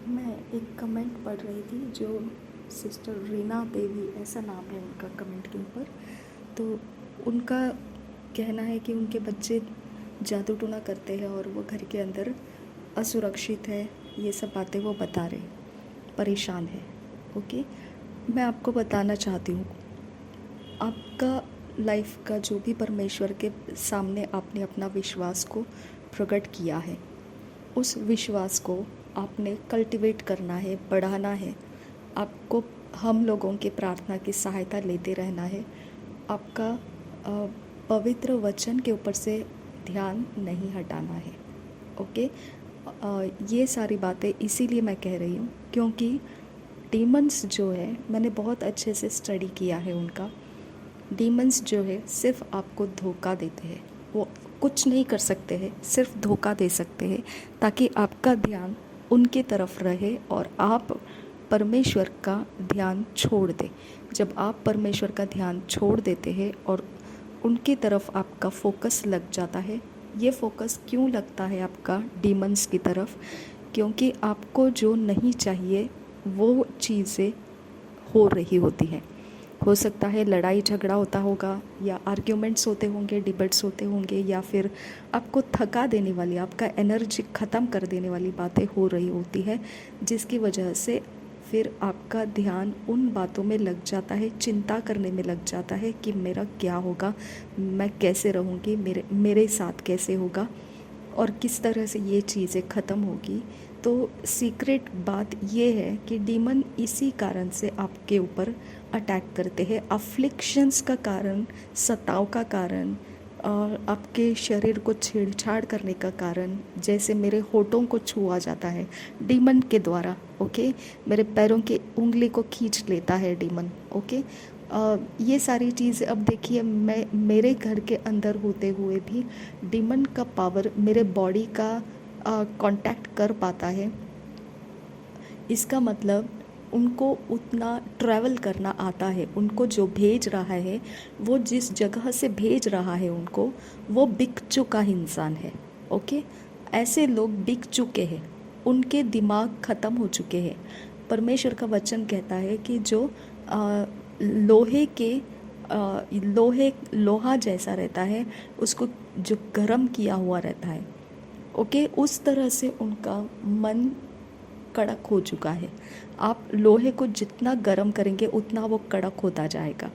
मैं एक कमेंट पढ़ रही थी जो सिस्टर रीना देवी, ऐसा नाम है उनका कमेंट के ऊपर। तो उनका कहना है कि उनके बच्चे जादू टोना करते हैं और वो घर के अंदर असुरक्षित है। ये सब बातें वो बता रहे, परेशान है। ओके, मैं आपको बताना चाहती हूँ, आपका लाइफ का जो भी परमेश्वर के सामने आपने अपना विश्वास को प्रकट किया है, उस विश्वास को आपने कल्टीवेट करना है, बढ़ाना है। आपको हम लोगों के प्रार्थना की सहायता लेते रहना है। आपका पवित्र वचन के ऊपर से ध्यान नहीं हटाना है। ओके, ये सारी बातें इसीलिए मैं कह रही हूँ क्योंकि डीमंस जो है, मैंने बहुत अच्छे से स्टडी किया है उनका। डीमंस जो है सिर्फ आपको धोखा देते हैं, वो कुछ नहीं कर सकते हैं, सिर्फ धोखा दे सकते हैं ताकि आपका ध्यान उनकी तरफ रहे और आप परमेश्वर का ध्यान छोड़ दें। जब आप परमेश्वर का ध्यान छोड़ देते हैं और उनकी तरफ आपका फोकस लग जाता है, ये फोकस क्यों लगता है आपका डीमंस की तरफ? क्योंकि आपको जो नहीं चाहिए वो चीज़ें हो रही होती हैं। हो सकता है लड़ाई झगड़ा होता होगा, या आर्ग्यूमेंट्स होते होंगे, डिबेट्स होते होंगे, या फिर आपको थका देने वाली, आपका एनर्जी ख़त्म कर देने वाली बातें हो रही होती है, जिसकी वजह से फिर आपका ध्यान उन बातों में लग जाता है, चिंता करने में लग जाता है कि मेरा क्या होगा, मैं कैसे रहूँगी, मेरे साथ कैसे होगा और किस तरह से ये चीज़ें ख़त्म होगी। तो सीक्रेट बात ये है कि डीमन इसी कारण से आपके ऊपर अटैक करते हैं, अफ्लिक्शंस का कारण, सताव का कारण, और आपके शरीर को छेड़छाड़ करने का कारण। जैसे मेरे होठों को छुआ जाता है डीमन के द्वारा। ओके, मेरे पैरों की उंगली को खींच लेता है डीमन। ओके, ये सारी चीज़ अब देखिए, मैं मेरे घर के अंदर होते हुए भी डीमन का पावर मेरे बॉडी का कांटेक्ट कर पाता है। इसका मतलब उनको उतना ट्रैवल करना आता है, उनको जो भेज रहा है, वो जिस जगह से भेज रहा है उनको, वो बिक चुका इंसान है। ओके, ऐसे लोग बिक चुके हैं, उनके दिमाग ख़त्म हो चुके हैं। परमेश्वर का वचन कहता है कि जो लोहे के लोहा जैसा रहता है, उसको जो गर्म किया हुआ रहता है, ओके, उस तरह से उनका मन कड़क हो चुका है। आप लोहे को जितना गर्म करेंगे उतना वो कड़क होता जाएगा।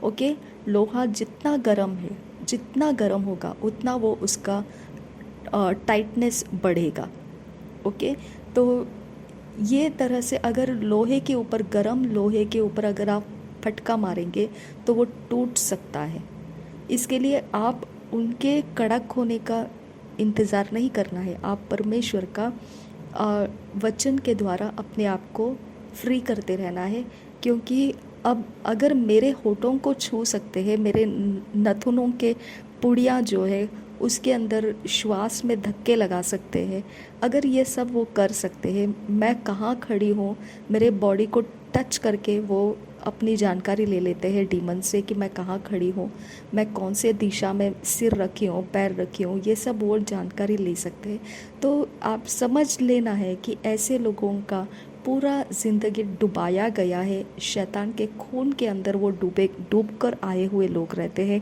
ओके, लोहा जितना गर्म है, जितना गर्म होगा उतना वो उसका टाइटनेस बढ़ेगा। ओके, तो ये तरह से अगर लोहे के ऊपर, गर्म लोहे के ऊपर अगर आप फटका मारेंगे तो वो टूट सकता है। इसके लिए आप उनके कड़क होने का इंतज़ार नहीं करना है, आप परमेश्वर का वचन के द्वारा अपने आप को फ्री करते रहना है। क्योंकि अब अगर मेरे होठों को छू सकते हैं, मेरे नथुनों के पुड़िया जो है उसके अंदर श्वास में धक्के लगा सकते हैं, अगर ये सब वो कर सकते हैं, मैं कहाँ खड़ी हूँ, मेरे बॉडी को टच करके वो अपनी जानकारी ले लेते हैं डीमन से कि मैं कहाँ खड़ी हूँ, मैं कौन से दिशा में सिर रखी हूँ, पैर रखी हूँ, ये सब वो जानकारी ले सकते हैं। तो आप समझ लेना है कि ऐसे लोगों का पूरा ज़िंदगी डुबाया गया है, शैतान के खून के अंदर वो डूब कर आए हुए लोग रहते हैं,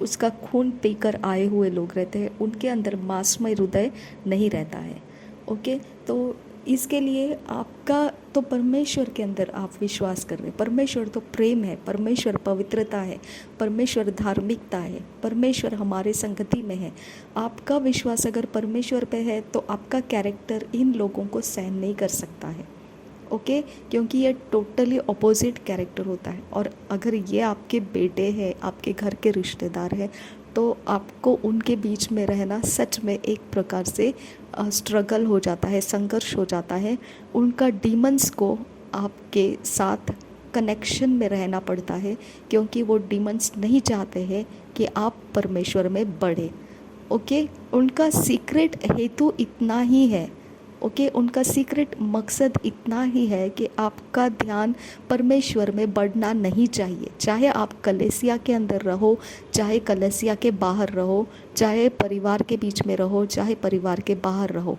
उसका खून पीकर आए हुए लोग रहते हैं, उनके अंदर मांसमय हृदय नहीं रहता है। ओके, तो इसके लिए आपका तो परमेश्वर के अंदर आप विश्वास कर रहे हैं। परमेश्वर तो प्रेम है, परमेश्वर पवित्रता है, परमेश्वर धार्मिकता है, परमेश्वर हमारे संगति में है। आपका विश्वास अगर परमेश्वर पे है तो आपका कैरेक्टर इन लोगों को सहन नहीं कर सकता है। ओके, क्योंकि ये टोटली अपोजिट कैरेक्टर होता है। और अगर ये आपके बेटे हैं, आपके घर के रिश्तेदार हैं, तो आपको उनके बीच में रहना सच में एक प्रकार से स्ट्रगल हो जाता है, संघर्ष हो जाता है। उनका डीमंस को आपके साथ कनेक्शन में रहना पड़ता है, क्योंकि वो डीमंस नहीं चाहते हैं कि आप परमेश्वर में बढ़े। ओके, उनका सीक्रेट हेतु इतना ही है। ओके, उनका सीक्रेट मकसद इतना ही है कि आपका ध्यान परमेश्वर में बढ़ना नहीं चाहिए। चाहे आप कलीसिया के अंदर रहो, चाहे कलीसिया के बाहर रहो, चाहे परिवार के बीच में रहो, चाहे परिवार के बाहर रहो,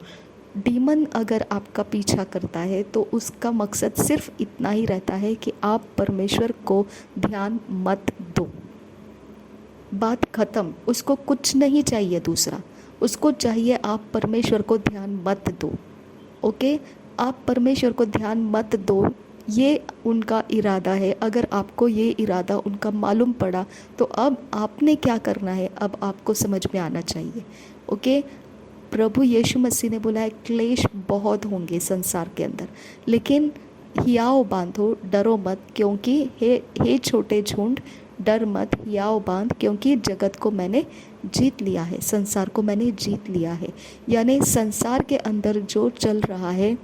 डीमन अगर आपका पीछा करता है तो उसका मकसद सिर्फ इतना ही रहता है कि आप परमेश्वर को ध्यान मत दो, बात ख़त्म। उसको कुछ नहीं चाहिए दूसरा, उसको चाहिए आप परमेश्वर को ध्यान मत दो। ओके, आप परमेश्वर को ध्यान मत दो, ये उनका इरादा है। अगर आपको ये इरादा उनका मालूम पड़ा तो अब आपने क्या करना है, अब आपको समझ में आना चाहिए। ओके, प्रभु यीशु मसीह ने बोला है क्लेश बहुत होंगे संसार के अंदर, लेकिन हियाव बांधो, डरो मत, क्योंकि हे छोटे झुंड, डर मत, हियाव बांध, क्योंकि जगत को मैंने जीत लिया है, संसार को मैंने जीत लिया है। यानी संसार के अंदर जो चल रहा है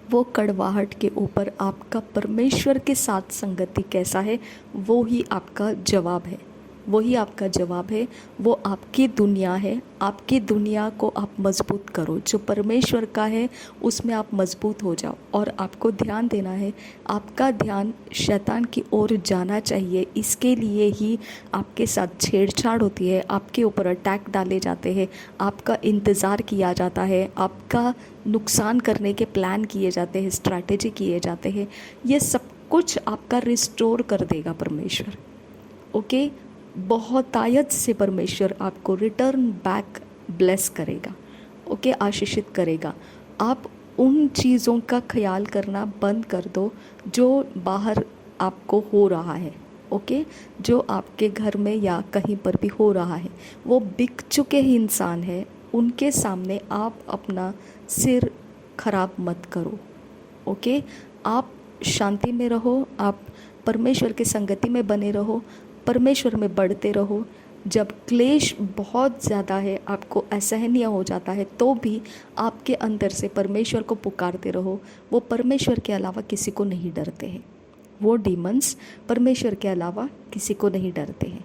वो कड़वाहट के ऊपर आपका परमेश्वर के साथ संगति कैसा है, वो ही आपका जवाब है, वही आपका जवाब है। वो आपकी दुनिया है, आपकी दुनिया को आप मजबूत करो, जो परमेश्वर का है उसमें आप मजबूत हो जाओ। और आपको ध्यान देना है, आपका ध्यान शैतान की ओर जाना चाहिए, इसके लिए ही आपके साथ छेड़छाड़ होती है, आपके ऊपर अटैक डाले जाते हैं, आपका इंतज़ार किया जाता है, आपका नुकसान करने के प्लान किए जाते हैं, स्ट्रैटेजी किए जाते हैं। ये सब कुछ आपका रिस्टोर कर देगा परमेश्वर। ओके, बहुतायत से परमेश्वर आपको रिटर्न बैक ब्लेस करेगा। ओके, आशीषित करेगा। आप उन चीज़ों का ख्याल करना बंद कर दो जो बाहर आपको हो रहा है। ओके, जो आपके घर में या कहीं पर भी हो रहा है, वो बिक चुके ही इंसान है, उनके सामने आप अपना सिर खराब मत करो। ओके, आप शांति में रहो, आप परमेश्वर की संगति में बने रहो, परमेश्वर में बढ़ते रहो। जब क्लेश बहुत ज़्यादा है, आपको असहनीय हो जाता है, तो भी आपके अंदर से परमेश्वर को पुकारते रहो। वो परमेश्वर के अलावा किसी को नहीं डरते हैं, वो डीमंस परमेश्वर के अलावा किसी को नहीं डरते हैं।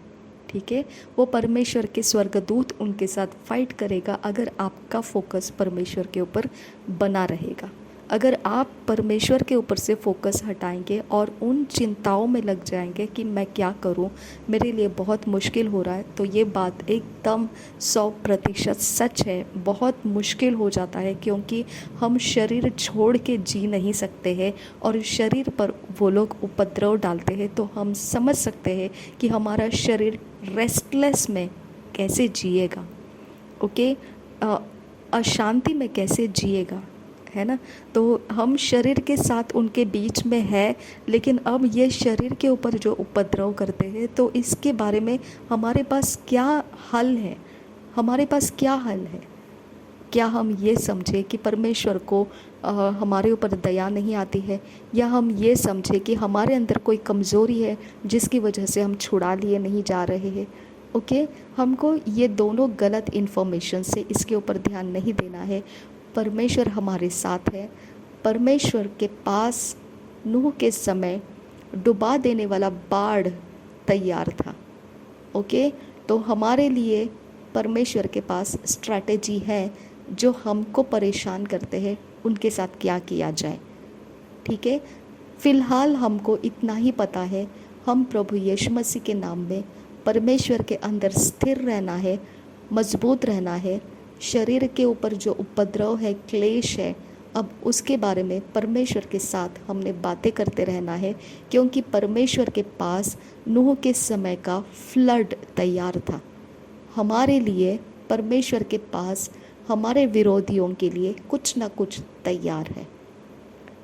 ठीक है, वो परमेश्वर के स्वर्गदूत उनके साथ फाइट करेगा अगर आपका फोकस परमेश्वर के ऊपर बना रहेगा। अगर आप परमेश्वर के ऊपर से फोकस हटाएंगे और उन चिंताओं में लग जाएंगे कि मैं क्या करूं, मेरे लिए बहुत मुश्किल हो रहा है, तो ये बात एकदम 100% सच है। बहुत मुश्किल हो जाता है, क्योंकि हम शरीर छोड़ के जी नहीं सकते हैं और शरीर पर वो लोग उपद्रव डालते हैं, तो हम समझ सकते हैं कि हमारा शरीर रेस्टलेस में कैसे जिएगा। ओके, अशांति में कैसे जिएगा, है ना। तो हम शरीर के साथ उनके बीच में है, लेकिन अब ये शरीर के ऊपर जो उपद्रव करते हैं, तो इसके बारे में हमारे पास क्या हल है, हमारे पास क्या हल है। क्या हम ये समझे कि परमेश्वर को हमारे ऊपर दया नहीं आती है, या हम ये समझे कि हमारे अंदर कोई कमज़ोरी है जिसकी वजह से हम छुड़ा लिए नहीं जा रहे हैं। ओके, हमको ये दोनों गलत इन्फॉर्मेशन से इसके ऊपर ध्यान नहीं देना है। परमेश्वर हमारे साथ है। परमेश्वर के पास नूह के समय डुबा देने वाला बाढ़ तैयार था। ओके, तो हमारे लिए परमेश्वर के पास स्ट्रैटेजी है, जो हमको परेशान करते हैं उनके साथ क्या किया जाए। ठीक है, फ़िलहाल हमको इतना ही पता है, हम प्रभु यीशु मसीह के नाम में परमेश्वर के अंदर स्थिर रहना है, मजबूत रहना है। शरीर के ऊपर जो उपद्रव है, क्लेश है, अब उसके बारे में परमेश्वर के साथ हमने बातें करते रहना है, क्योंकि परमेश्वर के पास नूह के समय का फ्लड तैयार था। हमारे लिए परमेश्वर के पास हमारे विरोधियों के लिए कुछ ना कुछ तैयार है।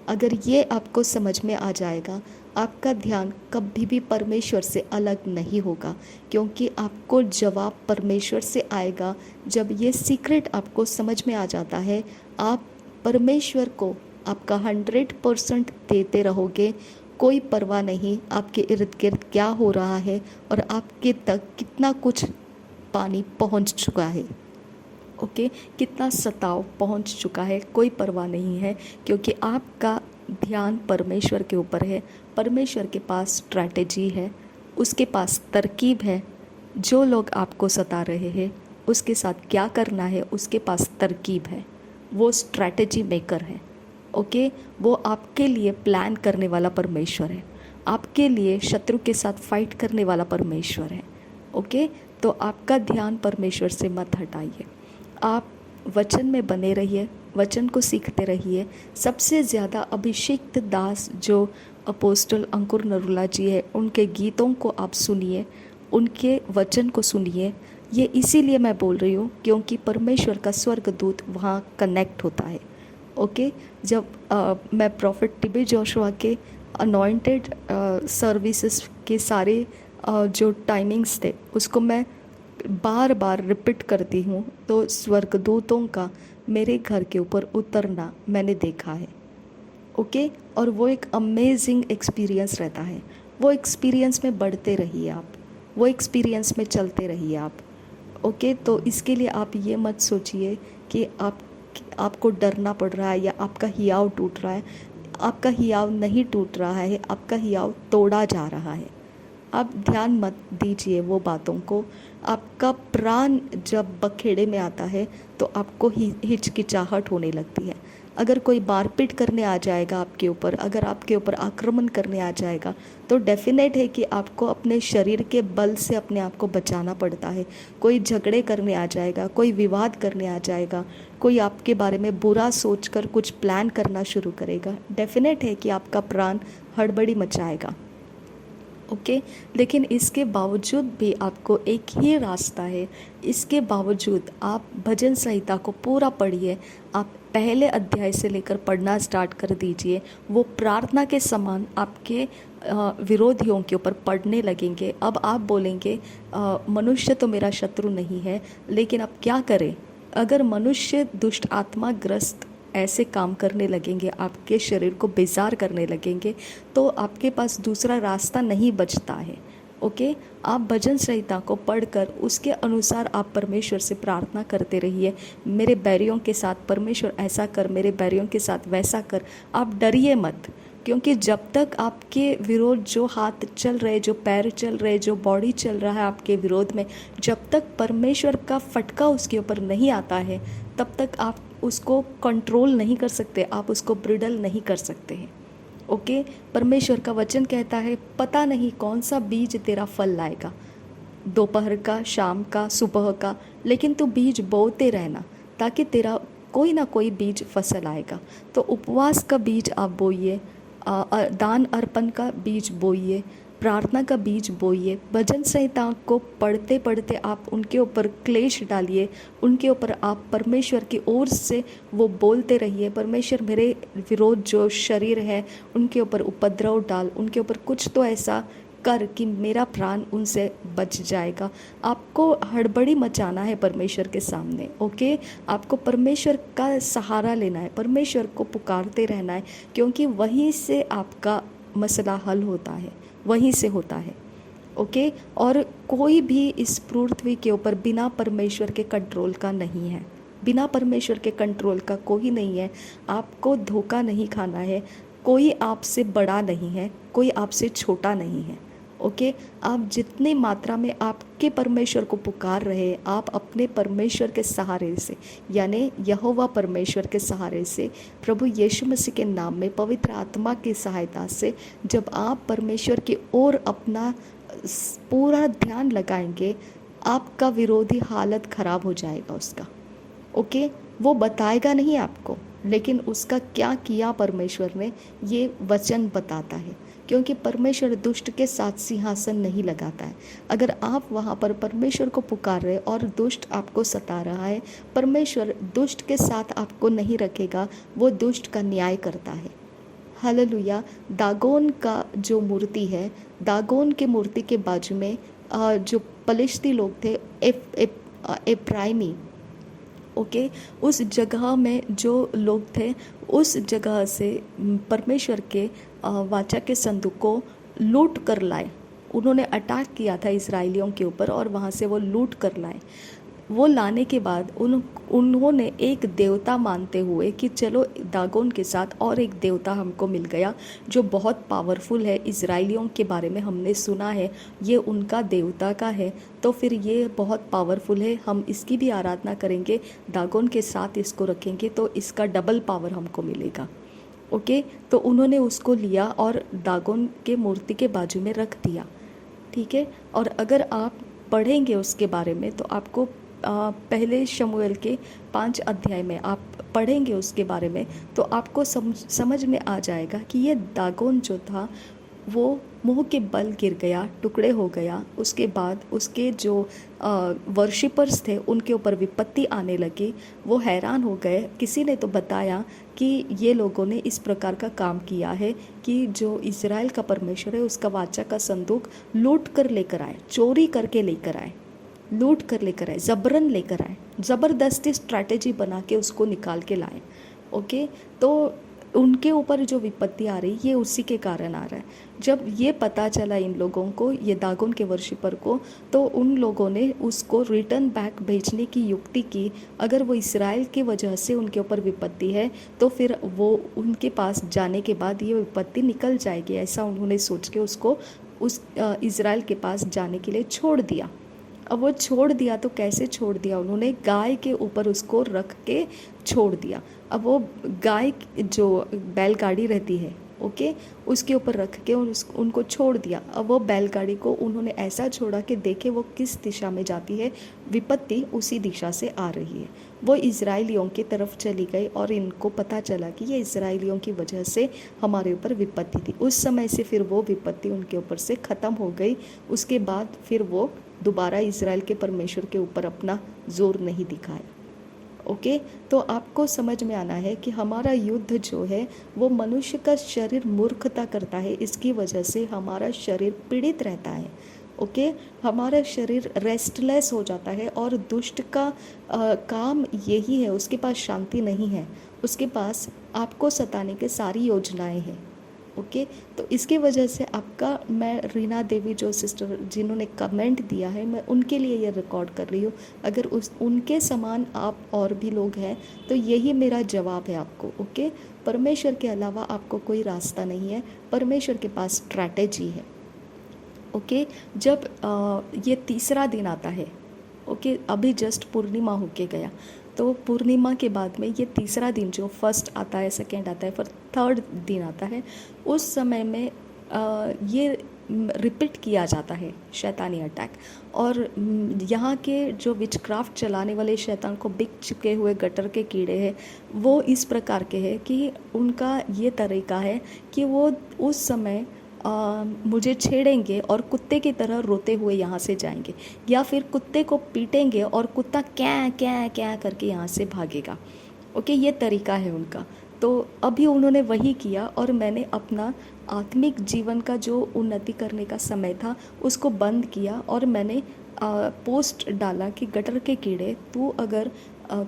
अगर ये आपको समझ में आ जाएगा, आपका ध्यान कभी भी परमेश्वर से अलग नहीं होगा, क्योंकि आपको जवाब परमेश्वर से आएगा। जब ये सीक्रेट आपको समझ में आ जाता है, आप परमेश्वर को आपका 100% देते रहोगे। कोई परवाह नहीं आपके इर्द गिर्द क्या हो रहा है और आपके तक कितना कुछ पानी पहुंच चुका है। ओके, कितना सताव पहुंच चुका है, कोई परवाह नहीं है, क्योंकि आपका ध्यान परमेश्वर के ऊपर है। परमेश्वर के पास स्ट्रैटेजी है, उसके पास तरकीब है। जो लोग आपको सता रहे हैं उसके साथ क्या करना है, उसके पास तरकीब है, वो स्ट्रैटेजी मेकर है। ओके, वो आपके लिए प्लान करने वाला परमेश्वर है, आपके लिए शत्रु के साथ फाइट करने वाला परमेश्वर है। ओके, तो आपका ध्यान परमेश्वर से मत हटाइए, आप वचन में बने रहिए, वचन को सीखते रहिए। सबसे ज़्यादा अभिषिक्त दास जो अपोस्टल अंकुर नरूला जी है, उनके गीतों को आप सुनिए, उनके वचन को सुनिए। ये इसीलिए मैं बोल रही हूँ क्योंकि परमेश्वर का स्वर्गदूत वहाँ कनेक्ट होता है। ओके, जब मैं प्रॉफिट टीबी जोशुआ के अनॉइंटेड सर्विसेज के सारे जो टाइमिंग्स थे उसको मैं बार बार रिपीट करती हूँ, तो स्वर्गदूतों का मेरे घर के ऊपर उतरना मैंने देखा है। ओके, और वो एक अमेजिंग एक्सपीरियंस रहता है। वो एक्सपीरियंस में बढ़ते रहिए आप, वो एक्सपीरियंस में चलते रहिए आप। ओके, तो इसके लिए आप ये मत सोचिए कि आपको डरना पड़ रहा है या आपका हियाव टूट रहा है। आपका हियाव नहीं टूट रहा है, आपका हियाव तोड़ा जा रहा है। आप ध्यान मत दीजिए वो बातों को। आपका प्राण जब बखेड़े में आता है तो आपको हिचकिचाहट होने लगती है। अगर कोई मारपीट करने आ जाएगा आपके ऊपर, अगर आपके ऊपर आक्रमण करने आ जाएगा, तो डेफिनेट है कि आपको अपने शरीर के बल से अपने आप को बचाना पड़ता है। कोई झगड़े करने आ जाएगा, कोई विवाद करने आ जाएगा, कोई आपके बारे में बुरा सोचकर कुछ प्लान करना शुरू करेगा, डेफिनेट है कि आपका प्राण हड़बड़ी मचाएगा। ओके, लेकिन इसके बावजूद भी आपको एक ही रास्ता है। इसके बावजूद आप भजन संहिता को पूरा पढ़िए। आप पहले अध्याय से लेकर पढ़ना स्टार्ट कर दीजिए। वो प्रार्थना के समान आपके विरोधियों के ऊपर पढ़ने लगेंगे। अब आप बोलेंगे मनुष्य तो मेरा शत्रु नहीं है, लेकिन अब क्या करें? अगर मनुष्य दुष्ट आत्मा ग्रस्त ऐसे काम करने लगेंगे, आपके शरीर को बेजार करने लगेंगे, तो आपके पास दूसरा रास्ता नहीं बचता है। ओके, आप भजन संहिता को पढ़कर उसके अनुसार आप परमेश्वर से प्रार्थना करते रहिए। मेरे बैरियों के साथ परमेश्वर ऐसा कर, मेरे बैरियों के साथ वैसा कर। आप डरिए मत, क्योंकि जब तक आपके विरोध जो हाथ चल रहे, जो पैर चल रहे, जो बॉडी चल रहा है आपके विरोध में, जब तक परमेश्वर का फटका उसके ऊपर नहीं आता है, तब तक आप उसको कंट्रोल नहीं कर सकते, आप उसको ब्रिडल नहीं कर सकते हैं। ओके, परमेश्वर का वचन कहता है पता नहीं कौन सा बीज तेरा फल लाएगा, दोपहर का, शाम का, सुबह का, लेकिन तू बीज बोते रहना ताकि तेरा कोई ना कोई बीज फसल आएगा। तो उपवास का बीज आप बोइए, दान अर्पण का बीज बोइए, प्रार्थना का बीज बोइए। भजन संहिता को पढ़ते पढ़ते आप उनके ऊपर क्लेश डालिए, उनके ऊपर आप परमेश्वर की ओर से वो बोलते रहिए, परमेश्वर मेरे विरोध जो शरीर है उनके ऊपर उपद्रव डाल, उनके ऊपर कुछ तो ऐसा कर कि मेरा प्राण उनसे बच जाएगा। आपको हड़बड़ी मचाना है परमेश्वर के सामने। ओके, आपको परमेश्वर का सहारा लेना है, परमेश्वर को पुकारते रहना है, क्योंकि वहीं से आपका मसला हल होता है, वहीं से होता है। ओके, और कोई भी इस पृथ्वी के ऊपर बिना परमेश्वर के कंट्रोल का नहीं है, बिना परमेश्वर के कंट्रोल का कोई नहीं है। आपको धोखा नहीं खाना है। कोई आपसे बड़ा नहीं है, कोई आपसे छोटा नहीं है। ओके, आप जितनी मात्रा में आपके परमेश्वर को पुकार रहे, आप अपने परमेश्वर के सहारे से, यानी यहोवा परमेश्वर के सहारे से, प्रभु यीशु मसीह के नाम में, पवित्र आत्मा की सहायता से, जब आप परमेश्वर की ओर अपना पूरा ध्यान लगाएंगे, आपका विरोधी हालत ख़राब हो जाएगा उसका। ओके, वो बताएगा नहीं आपको, लेकिन उसका क्या किया परमेश्वर ने ये वचन बताता है, क्योंकि परमेश्वर दुष्ट के साथ सिंहासन नहीं लगाता है। अगर आप वहाँ पर परमेश्वर को पुकार रहे और दुष्ट आपको सता रहा है, परमेश्वर दुष्ट के साथ आपको नहीं रखेगा, वो दुष्ट का न्याय करता है। हालेलुया। दागोन का जो मूर्ति है, दागोन के मूर्ति के बाजू में जो पलिश्ती लोग थे, एप्राइमी, ओके, उस जगह में जो लोग थे, उस जगह से परमेश्वर के वाचा के संदूक को लूट कर लाए। उन्होंने अटैक किया था इजराइलियों के ऊपर और वहाँ से वो लूट कर लाए। वो लाने के बाद उन्होंने एक देवता मानते हुए कि चलो दागोन के साथ और एक देवता हमको मिल गया जो बहुत पावरफुल है, इजराइलियों के बारे में हमने सुना है, ये उनका देवता का है, तो फिर ये बहुत पावरफुल है, हम इसकी भी आराधना करेंगे, दागोन के साथ इसको रखेंगे तो इसका डबल पावर हमको मिलेगा। ओके, तो उन्होंने उसको लिया और दागोन के मूर्ति के बाजू में रख दिया। ठीक है, और अगर आप पढ़ेंगे उसके बारे में तो आपको पहले शमूएल के 5 अध्याय में आप पढ़ेंगे उसके बारे में, तो आपको समझ में आ जाएगा कि ये दागोन जो था वो मुंह के बल गिर गया, टुकड़े हो गया। उसके बाद उसके जो वर्शिपर्स थे उनके ऊपर विपत्ति आने लगी। वो हैरान हो गए। किसी ने तो बताया कि ये लोगों ने इस प्रकार का काम किया है कि जो इज़राइल का परमेश्वर है उसका वाचा का संदूक लूट कर लेकर आए, चोरी करके लेकर आए, लूट कर लेकर आए, ज़बरन लेकर आए, ज़बरदस्ती स्ट्रैटेजी बना के उसको निकाल के लाए। ओके, तो उनके ऊपर जो विपत्ति आ रही ये उसी के कारण आ रहा है। जब ये पता चला इन लोगों को, ये दागोन के वर्शिपर को, तो उन लोगों ने उसको रिटर्न बैक भेजने की युक्ति की। अगर वो इज़राइल की वजह से उनके ऊपर विपत्ति है तो फिर वो उनके पास जाने के बाद ये विपत्ति निकल जाएगी, ऐसा उन्होंने सोच के उसको उस इज़राइल के पास जाने के लिए छोड़ दिया। अब वो छोड़ दिया तो कैसे छोड़ दिया? उन्होंने गाय के ऊपर उसको रख के छोड़ दिया। अब वो गाय जो बैलगाड़ी रहती है, ओके, उसके ऊपर रख के उनको छोड़ दिया। अब वो बैलगाड़ी को उन्होंने ऐसा छोड़ा कि देखे वो किस दिशा में जाती है, विपत्ति उसी दिशा से आ रही है। वो इज़राइलियों की तरफ चली गई और इनको पता चला कि ये इज़राइलियों की वजह से हमारे ऊपर विपत्ति थी। उस समय से फिर वो विपत्ति उनके ऊपर से ख़त्म हो गई। उसके बाद फिर वो दोबारा इज़राइल के परमेश्वर के ऊपर अपना जोर नहीं दिखाया। ओके, तो आपको समझ में आना है कि हमारा युद्ध जो है वो मनुष्य का शरीर मूर्खता करता है, इसकी वजह से हमारा शरीर पीड़ित रहता है। ओके, हमारा शरीर रेस्टलेस हो जाता है और दुष्ट का काम यही है, उसके पास शांति नहीं है, उसके पास आपको सताने के सारी योजनाएं हैं। ओके, तो इसकी वजह से आपका, मैं रीना देवी जो सिस्टर जिन्होंने कमेंट दिया है, मैं उनके लिए ये रिकॉर्ड कर रही हूँ। अगर उनके समान आप और भी लोग हैं तो यही मेरा जवाब है आपको। ओके, परमेश्वर के अलावा आपको कोई रास्ता नहीं है, परमेश्वर के पास स्ट्रैटेजी है। ओके, जब ये तीसरा दिन आता है, ओके, अभी जस्ट पूर्णिमा होके गया, तो पूर्णिमा के बाद में ये तीसरा दिन जो फर्स्ट आता है, सेकंड आता है, फिर थर्ड दिन आता है, उस समय में ये रिपीट किया जाता है शैतानी अटैक। और यहाँ के जो विचक्राफ्ट चलाने वाले शैतान को बिक चुके हुए गटर के कीड़े हैं, वो इस प्रकार के हैं कि उनका ये तरीका है कि वो उस समय मुझे छेड़ेंगे और कुत्ते की तरह रोते हुए यहाँ से जाएंगे, या फिर कुत्ते को पीटेंगे और कुत्ता क्या क्या क्या करके यहाँ से भागेगा। ओके, ये तरीका है उनका। तो अभी उन्होंने वही किया और मैंने अपना आत्मिक जीवन का जो उन्नति करने का समय था उसको बंद किया और मैंने पोस्ट डाला कि गटर के कीड़े, तू अगर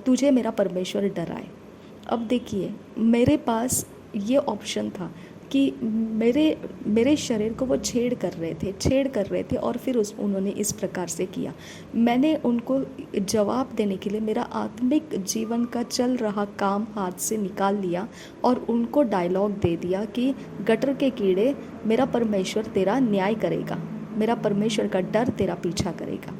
तुझे मेरा परमेश्वर डराए। अब देखिए, मेरे पास ये ऑप्शन था कि मेरे शरीर को वो छेड़ कर रहे थे और फिर उन्होंने इस प्रकार से किया। मैंने उनको जवाब देने के लिए मेरा आत्मिक जीवन का चल रहा काम हाथ से निकाल लिया और उनको डायलॉग दे दिया कि गटर के कीड़े, मेरा परमेश्वर तेरा न्याय करेगा, मेरा परमेश्वर का डर तेरा पीछा करेगा।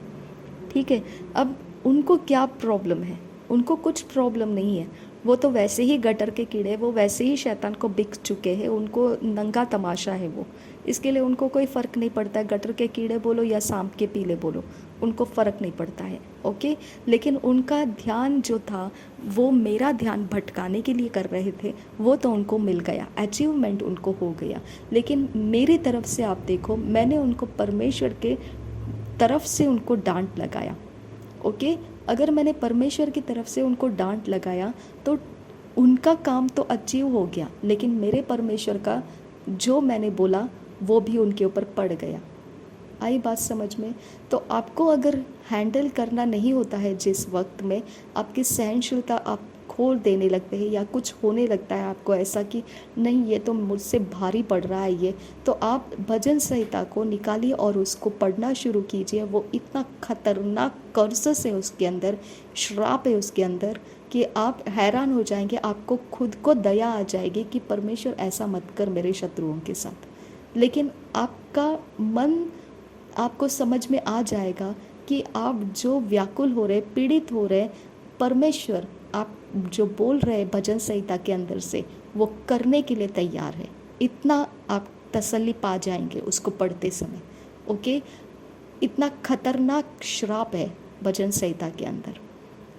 ठीक है, अब उनको क्या प्रॉब्लम है? उनको कुछ प्रॉब्लम नहीं है, वो तो वैसे ही गटर के कीड़े, वो वैसे ही शैतान को बिक चुके हैं, उनको नंगा तमाशा है वो, इसके लिए उनको कोई फ़र्क नहीं पड़ता है, गटर के कीड़े बोलो या सांप के पीले बोलो, उनको फ़र्क नहीं पड़ता है। ओके, लेकिन उनका ध्यान जो था वो मेरा ध्यान भटकाने के लिए कर रहे थे, वो तो उनको मिल गया, अचीवमेंट उनको हो गया। लेकिन मेरी तरफ से आप देखो, मैंने उनको परमेश्वर के तरफ से उनको डांट लगाया। ओके, अगर मैंने परमेश्वर की तरफ से उनको डांट लगाया तो उनका काम तो अचीव हो गया, लेकिन मेरे परमेश्वर का जो मैंने बोला वो भी उनके ऊपर पड़ गया। आई बात समझ में? तो आपको अगर हैंडल करना नहीं होता है, जिस वक्त में आपकी सहनशीलता आप खो देने लगते हैं या कुछ होने लगता है आपको ऐसा कि नहीं ये तो मुझसे भारी पड़ रहा है ये, तो आप भजन संहिता को निकालिए और उसको पढ़ना शुरू कीजिए। वो इतना खतरनाक कर्सस है उसके अंदर, श्राप है उसके अंदर कि आप हैरान हो जाएंगे, आपको खुद को दया आ जाएगी कि परमेश्वर ऐसा मत कर मेरे शत्रुओं के साथ। लेकिन आपका मन, आपको समझ में आ जाएगा कि आप जो व्याकुल हो रहे, पीड़ित हो रहे, परमेश्वर आप जो बोल रहे हैं भजन संहिता के अंदर से, वो करने के लिए तैयार है। इतना आप तसल्ली पा जाएंगे उसको पढ़ते समय। ओके, इतना खतरनाक श्राप है भजन संहिता के अंदर।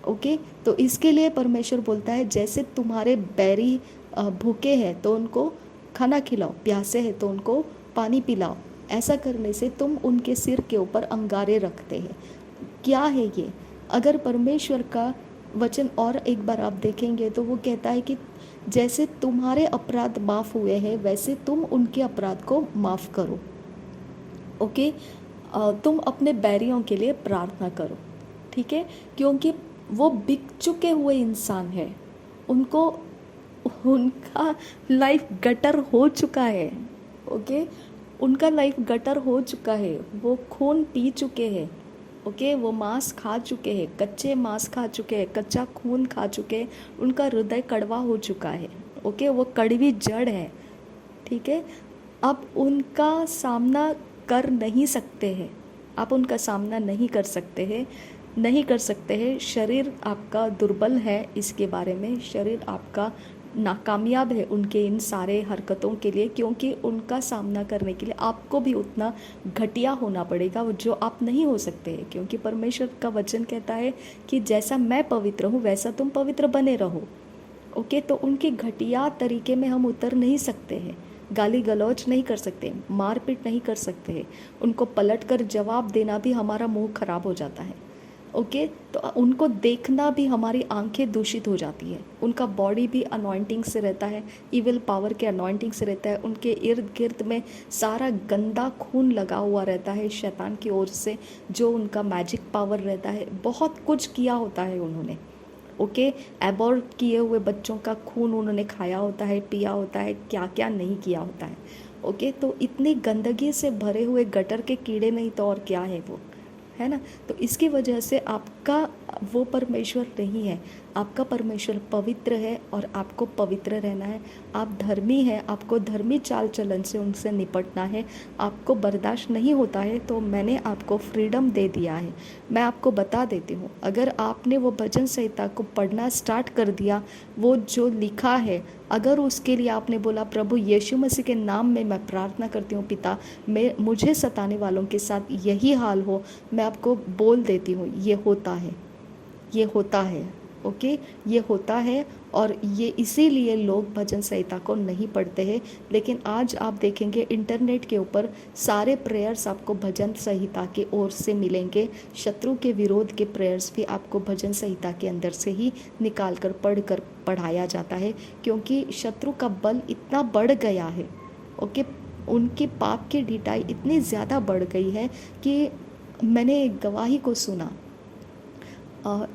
ओके, तो इसके लिए परमेश्वर बोलता है जैसे तुम्हारे बैरी भूखे हैं तो उनको खाना खिलाओ, प्यासे हैं तो उनको पानी पिलाओ। ऐसा करने से तुम उनके सिर के ऊपर अंगारे रखते हैं। क्या है ये? अगर परमेश्वर का वचन और एक बार आप देखेंगे तो वो कहता है कि जैसे तुम्हारे अपराध माफ़ हुए हैं वैसे तुम उनके अपराध को माफ़ करो। ओके, तुम अपने बैरियों के लिए प्रार्थना करो, ठीक है, क्योंकि वो बिक चुके हुए इंसान है, उनको उनका लाइफ गटर हो चुका है। ओके, उनका लाइफ गटर हो चुका है, वो खून पी चुके हैं। ओके, वो मांस खा चुके हैं, कच्चे मांस खा चुके हैं, कच्चा खून खा चुके हैं, उनका हृदय कड़वा हो चुका है। ओके, वो कड़वी जड़ है, ठीक है। अब उनका सामना कर नहीं सकते हैं, आप उनका सामना नहीं कर सकते हैं, नहीं कर सकते हैं। शरीर आपका दुर्बल है, इसके बारे में शरीर आपका नाकामयाब है उनके इन सारे हरकतों के लिए, क्योंकि उनका सामना करने के लिए आपको भी उतना घटिया होना पड़ेगा जो आप नहीं हो सकते हैं, क्योंकि परमेश्वर का वचन कहता है कि जैसा मैं पवित्र हूँ वैसा तुम पवित्र बने रहो। ओके, तो उनके घटिया तरीके में हम उतर नहीं सकते हैं, गाली गलौज नहीं कर सकते, मारपीट नहीं कर सकते हैं, उनको पलट कर जवाब देना भी हमारा मुंह खराब हो जाता है। ओके, तो उनको देखना भी हमारी आंखें दूषित हो जाती है, उनका बॉडी भी अनॉइंटिंग से रहता है, इविल पावर के अनॉइंटिंग से रहता है, उनके इर्द गिर्द में सारा गंदा खून लगा हुआ रहता है शैतान की ओर से, जो उनका मैजिक पावर रहता है। बहुत कुछ किया होता है उन्होंने। ओके, एबॉर्ट किए हुए बच्चों का खून उन्होंने खाया होता है, पिया होता है, क्या क्या नहीं किया होता है। ओके, तो इतनी गंदगी से भरे हुए गटर के कीड़े नहीं तो और क्या है वो, है ना। तो इसकी वजह से आपका वो परमेश्वर नहीं है, आपका परमेश्वर पवित्र है और आपको पवित्र रहना है। आप धर्मी हैं, आपको धर्मी चाल चलन से उनसे निपटना है। आपको बर्दाश्त नहीं होता है तो मैंने आपको फ्रीडम दे दिया है। मैं आपको बता देती हूँ, अगर आपने वो भजन संहिता को पढ़ना स्टार्ट कर दिया, वो जो लिखा है, अगर उसके लिए आपने बोला प्रभु यीशु मसीह के नाम में मैं प्रार्थना करती हूँ पिता, मैं मुझे सताने वालों के साथ यही हाल हो, मैं आपको बोल देती हूँ ये होता है, ये होता है। ओके, ये होता है। और ये इसीलिए लोग भजन संहिता को नहीं पढ़ते हैं। लेकिन आज आप देखेंगे इंटरनेट के ऊपर सारे प्रेयर्स आपको भजन संहिता की ओर से मिलेंगे। शत्रु के विरोध के प्रेयर्स भी आपको भजन संहिता के अंदर से ही निकाल कर पढ़ाया जाता है, क्योंकि शत्रु का बल इतना बढ़ गया है। ओके, उनकी पाप की ढिठाई इतनी ज़्यादा बढ़ गई है कि मैंने एक गवाही को सुना,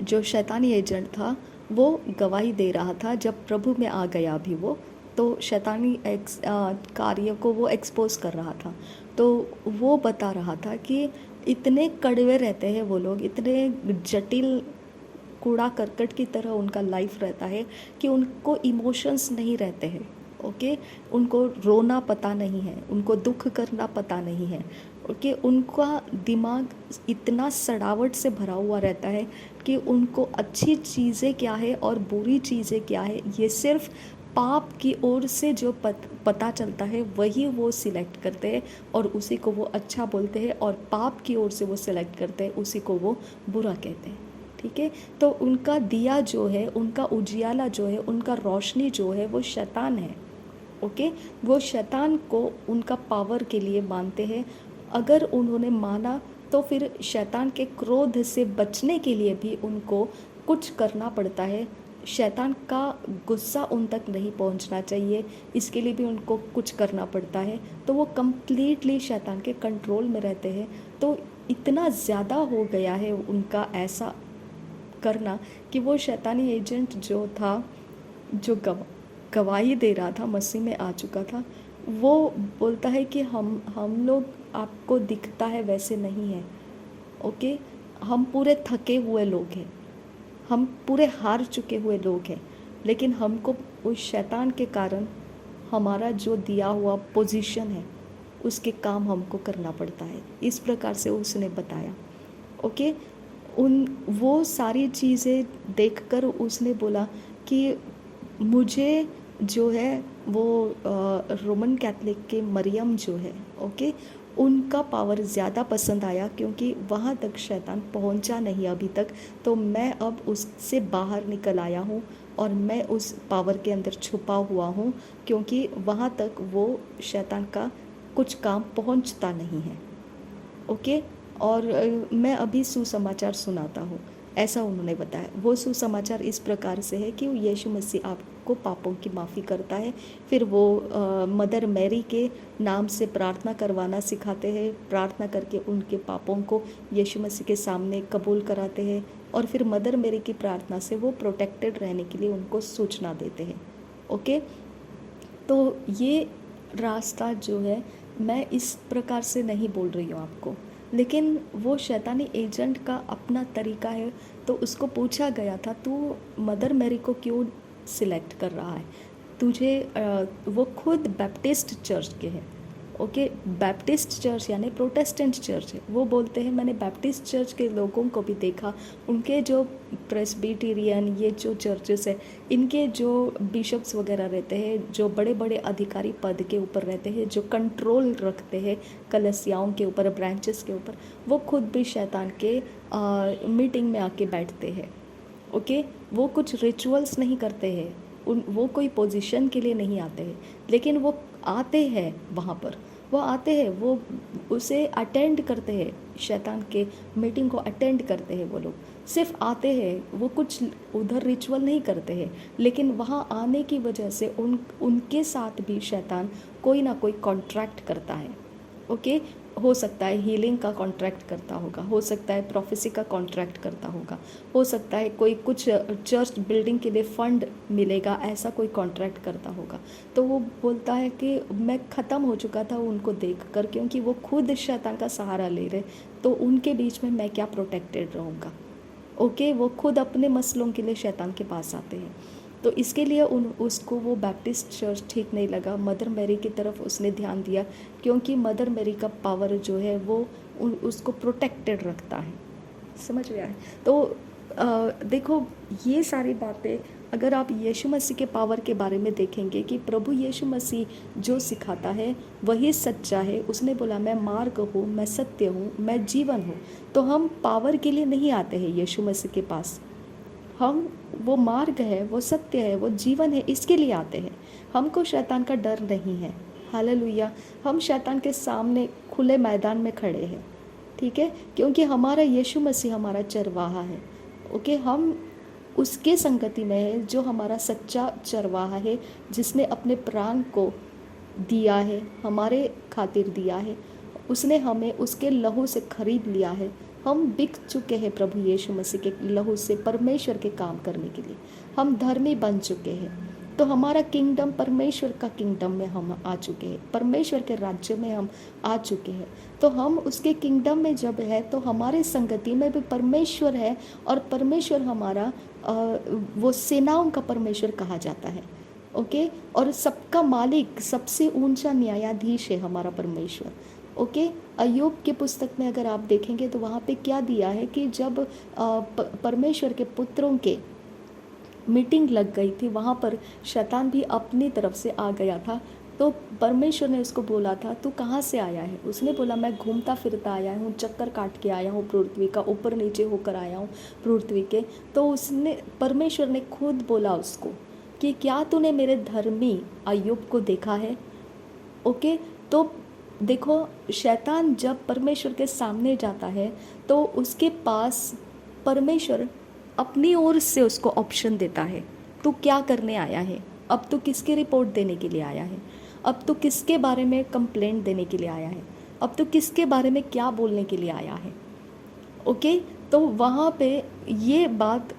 जो शैतानी एजेंट था वो गवाही दे रहा था जब प्रभु में आ गया भी वो, तो शैतानी कार्य को वो एक्सपोज कर रहा था। तो वो बता रहा था कि इतने कड़वे रहते हैं वो लोग, इतने जटिल कूड़ा करकट की तरह उनका लाइफ रहता है कि उनको इमोशंस नहीं रहते हैं। ओके, उनको रोना पता नहीं है, उनको दुख करना पता नहीं है। ओके, उनका दिमाग इतना सड़ावट से भरा हुआ रहता है कि उनको अच्छी चीज़ें क्या है और बुरी चीज़ें क्या है ये सिर्फ पाप की ओर से जो पता चलता है वही वो सिलेक्ट करते हैं और उसी को वो अच्छा बोलते हैं, और पाप की ओर से वो सिलेक्ट करते हैं उसी को वो बुरा कहते हैं। ठीक है, तो उनका दिया जो है, उनका उजियाला जो है, उनका रोशनी जो है वो शैतान है। ओके, वो शैतान को उनका पावर के लिए मानते हैं। अगर उन्होंने माना तो फिर शैतान के क्रोध से बचने के लिए भी उनको कुछ करना पड़ता है। शैतान का गुस्सा उन तक नहीं पहुंचना चाहिए, इसके लिए भी उनको कुछ करना पड़ता है। तो वो कम्प्लीटली शैतान के कंट्रोल में रहते हैं। तो इतना ज़्यादा हो गया है उनका ऐसा करना कि वो शैतानी एजेंट जो था, जो गवाही दे रहा था, मसीह में आ चुका था, वो बोलता है कि हम लोग आपको दिखता है वैसे नहीं है। ओके, हम पूरे थके हुए लोग हैं, हम पूरे हार चुके हुए लोग हैं, लेकिन हमको उस शैतान के कारण हमारा जो दिया हुआ पोजीशन है उसके काम हमको करना पड़ता है। इस प्रकार से उसने बताया। ओके, वो सारी चीज़ें देखकर उसने बोला कि मुझे जो है वो रोमन कैथलिक के मरियम जो है, ओके, उनका पावर ज़्यादा पसंद आया, क्योंकि वहाँ तक शैतान पहुँचा नहीं अभी तक। तो मैं अब उससे बाहर निकल आया हूँ और मैं उस पावर के अंदर छुपा हुआ हूँ, क्योंकि वहाँ तक वो शैतान का कुछ काम पहुँचता नहीं है। ओके। और मैं अभी सुसमाचार सुनाता हूँ, ऐसा उन्होंने बताया। वो सुसमाचार इस प्रकार से है कि यीशु मसीह आपको पापों की माफ़ी करता है। फिर वो मदर मैरी के नाम से प्रार्थना करवाना सिखाते हैं, प्रार्थना करके उनके पापों को यीशु मसीह के सामने कबूल कराते हैं, और फिर मदर मैरी की प्रार्थना से वो प्रोटेक्टेड रहने के लिए उनको सूचना देते हैं। ओके। तो ये रास्ता जो है, मैं इस प्रकार से नहीं बोल रही हूँ आपको, लेकिन वो शैतानी एजेंट का अपना तरीका है। तो उसको पूछा गया था, तू मदर मैरी को क्यों सिलेक्ट कर रहा है? तुझे वो खुद बैप्टिस्ट चर्च के हैं। ओके। बैप्टिस्ट चर्च यानी प्रोटेस्टेंट चर्च है। वो बोलते हैं मैंने बैप्टिस्ट चर्च के लोगों को भी देखा, उनके जो प्रेस्बिटेरियन ये जो चर्चेस है, इनके जो बिशप्स वगैरह रहते हैं, जो बड़े बड़े अधिकारी पद के ऊपर रहते हैं, जो कंट्रोल रखते हैं कलीसियाओं के ऊपर, ब्रांचेस के ऊपर, वो खुद भी शैतान के मीटिंग में आके बैठते हैं। ओके। वो कुछ रिचुअल्स नहीं करते हैं, वो कोई पोजीशन के लिए नहीं आते हैं, लेकिन वो आते हैं वहाँ पर, वो आते हैं, वो उसे अटेंड करते हैं, शैतान के मीटिंग को अटेंड करते हैं। वो लोग सिर्फ आते हैं, वो कुछ उधर रिचुअल नहीं करते हैं, लेकिन वहाँ आने की वजह से उनके साथ भी शैतान कोई ना कोई कॉन्ट्रैक्ट करता है। ओके। हो सकता है हीलिंग का कॉन्ट्रैक्ट करता होगा, हो सकता है प्रोफेसी का कॉन्ट्रैक्ट करता होगा, हो सकता है कोई कुछ चर्च बिल्डिंग के लिए फंड मिलेगा, ऐसा कोई कॉन्ट्रैक्ट करता होगा। तो वो बोलता है कि मैं ख़त्म हो चुका था उनको देखकर, क्योंकि वो खुद शैतान का सहारा ले रहे, तो उनके बीच में मैं क्या प्रोटेक्टेड रहूँगा। ओके। वो खुद अपने मसलों के लिए शैतान के पास आते हैं। तो इसके लिए उसको वो बैप्टिस्ट चर्च ठीक नहीं लगा, मदर मैरी की तरफ उसने ध्यान दिया, क्योंकि मदर मैरी का पावर जो है वो उसको प्रोटेक्टेड रखता है। समझ में आए? तो देखो, ये सारी बातें अगर आप यीशु मसीह के पावर के बारे में देखेंगे कि प्रभु यीशु मसीह जो सिखाता है वही सच्चा है। उसने बोला मैं मार्ग हूँ, मैं सत्य हूँ, मैं जीवन हूँ। तो हम पावर के लिए नहीं आते हैं यीशु मसीह के पास, हम वो मार्ग है, वो सत्य है, वो जीवन है, इसके लिए आते हैं। हमको शैतान का डर नहीं है। हालेलुया। हम शैतान के सामने खुले मैदान में खड़े हैं, ठीक है, क्योंकि हमारा यीशु मसीह हमारा चरवाहा है। ओके। हम उसके संगति में है जो हमारा सच्चा चरवाहा है, जिसने अपने प्राण को दिया है, हमारे खातिर दिया है। उसने हमें उसके लहू से खरीद लिया है। हम बिक चुके हैं प्रभु यीशु मसीह के लहू से परमेश्वर के काम करने के लिए। हम धर्मी बन चुके हैं। तो हमारा किंगडम परमेश्वर का किंगडम में हम आ चुके हैं, परमेश्वर के राज्य में हम आ चुके हैं। तो हम उसके किंगडम में जब है तो हमारे संगति में भी परमेश्वर है, और परमेश्वर हमारा वो सेनाओं का परमेश्वर कहा जाता है। ओके। और सबका मालिक, सबसे ऊंचा न्यायाधीश है हमारा परमेश्वर। ओके। अय्यूब की पुस्तक में अगर आप देखेंगे तो वहाँ पे क्या दिया है कि जब परमेश्वर के पुत्रों के मीटिंग लग गई थी, वहाँ पर शैतान भी अपनी तरफ से आ गया था। तो परमेश्वर ने उसको बोला था तू कहाँ से आया है? उसने बोला मैं घूमता फिरता आया हूँ, चक्कर काट के आया हूँ पृथ्वी का, ऊपर नीचे होकर आया हूँ पृथ्वी के। तो उसने, परमेश्वर ने खुद बोला उसको कि क्या तूने मेरे धर्मी अय्यूब को देखा है? ओके। तो देखो, शैतान जब परमेश्वर के सामने जाता है तो उसके पास परमेश्वर अपनी ओर से उसको ऑप्शन देता है, तू क्या करने आया है? अब तू किसकी रिपोर्ट देने के लिए आया है? अब तू किसके बारे में कंप्लेंट देने के लिए आया है? अब तू किसके बारे में क्या बोलने के लिए आया है? ओके। तो वहाँ पे ये बात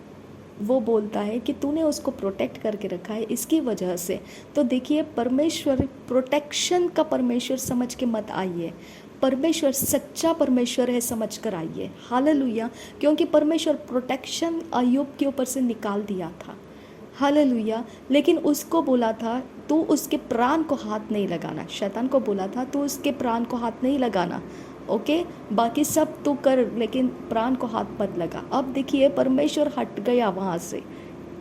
वो बोलता है कि तूने उसको प्रोटेक्ट करके रखा है इसकी वजह से। तो देखिए, परमेश्वर प्रोटेक्शन का परमेश्वर समझ के मत आइए, परमेश्वर सच्चा परमेश्वर है समझ कर आइए। हालेलुया। क्योंकि परमेश्वर प्रोटेक्शन अय्यूब के ऊपर से निकाल दिया था। हालेलुया। लेकिन उसको बोला था तू उसके प्राण को हाथ नहीं लगाना। शैतान को बोला था तू उसके प्राण को हाथ नहीं लगाना। ओके। बाकी सब तू कर, लेकिन प्राण को हाथ मत लगा। अब देखिए, परमेश्वर हट गया वहाँ से।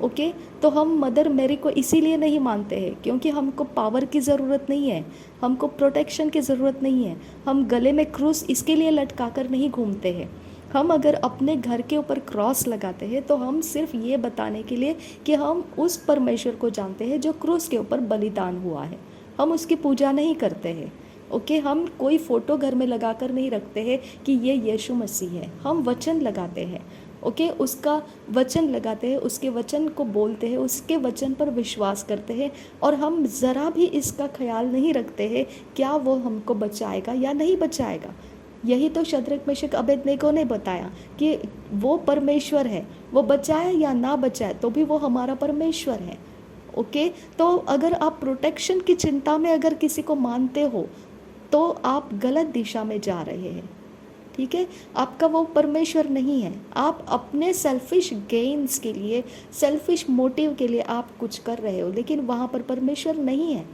ओके, तो हम मदर मेरी को इसीलिए नहीं मानते हैं क्योंकि हमको पावर की ज़रूरत नहीं है, हमको प्रोटेक्शन की ज़रूरत नहीं है, हम गले में क्रूस इसके लिए लटका कर नहीं घूमते हैं। हम अगर अपने घर के ऊपर क्रॉस लगाते हैं तो हम सिर्फ ये बताने के लिए कि हम उस परमेश्वर को जानते हैं जो क्रूस के ऊपर बलिदान हुआ है, हम उसकी पूजा नहीं करते हैं। ओके, हम कोई फ़ोटो घर में लगा कर नहीं रखते हैं कि ये यीशु मसीह है, हम वचन लगाते हैं। ओके, उसका वचन लगाते हैं, उसके वचन को बोलते हैं, उसके वचन पर विश्वास करते हैं, और हम ज़रा भी इसका ख्याल नहीं रखते हैं क्या वो हमको बचाएगा या नहीं बचाएगा। यही तो शद्रक मेशक अबेदनेगो ने बताया कि वो परमेश्वर है, वो बचाए या ना बचाए तो भी वो हमारा परमेश्वर है। ओके, तो अगर आप प्रोटेक्शन की चिंता में अगर किसी को मानते हो तो आप गलत दिशा में जा रहे हैं। ठीक है, आपका वो परमेश्वर नहीं है, आप अपने सेल्फिश गेन्स के लिए, सेल्फिश मोटिव के लिए आप कुछ कर रहे हो, लेकिन वहाँ पर परमेश्वर नहीं है।